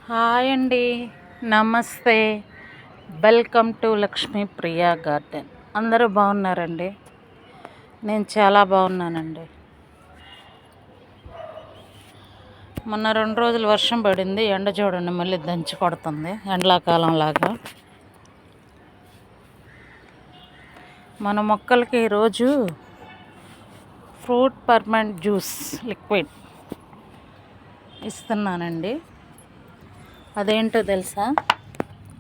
Hi అండి, నమస్తే. Welcome to Lakshmi Priya garden. అందరూ బాగున్నారండి? నేను చాలా బాగున్నానండి. మొన్న 2 రోజులు వర్షం పడింది, ఎండ చూడండి మళ్ళీ దంచి కొడుతుంది ఎండాకాలం లాగా. మన మొక్కలకి ఈరోజు ఫ్రూట్ పర్మనెంట్ జ్యూస్ లిక్విడ్ ఇస్తున్నానండి. అదేంటో తెలుసా?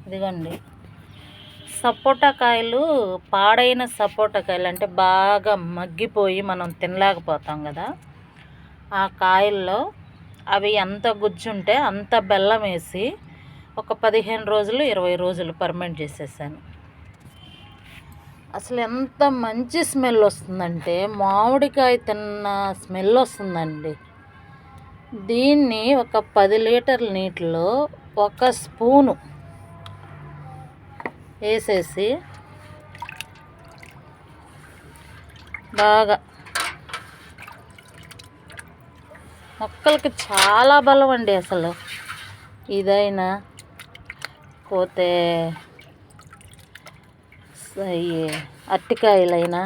ఇదిగోండి, సపోటా కాయలు, పాడైన సపోటా కాయలు అంటే బాగా మగ్గిపోయి మనం తినలేకపోతాం కదా, ఆ కాయల్లో అవి ఎంత గుజ్జుంటే అంత బెల్లం వేసి ఒక 15 రోజులు 20 రోజులు పర్మెంట్ చేసేసాను. అసలు ఎంత మంచి స్మెల్ వస్తుందంటే మామిడికాయ తిన్న స్మెల్ వస్తుందండి. దీన్ని ఒక 10 లీటర్ల నీటిలో 1 స్పూను వేసేసి బాగా, మొక్కలకి చాలా బలం అండి. అసలు ఇదైనా పోతే అరటికాయలైనా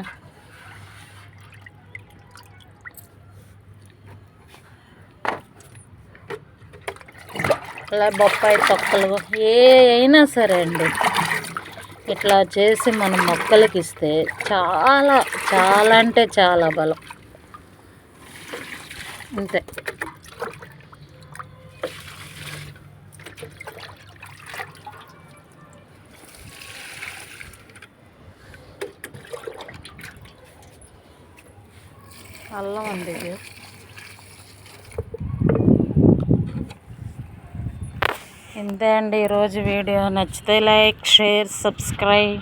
అలా బొప్పాయి తొక్కలు ఏ అయినా సరే అండి, ఇట్లా చేసి మనం మొక్కలకి ఇస్తే చాలా చాలా అంటే చాలా బలం. అంతే. అల్లం అండి ఇది. ఇంతే అండి ఈరోజు వీడియో. నచ్చితే లైక్, షేర్, సబ్స్క్రైబ్.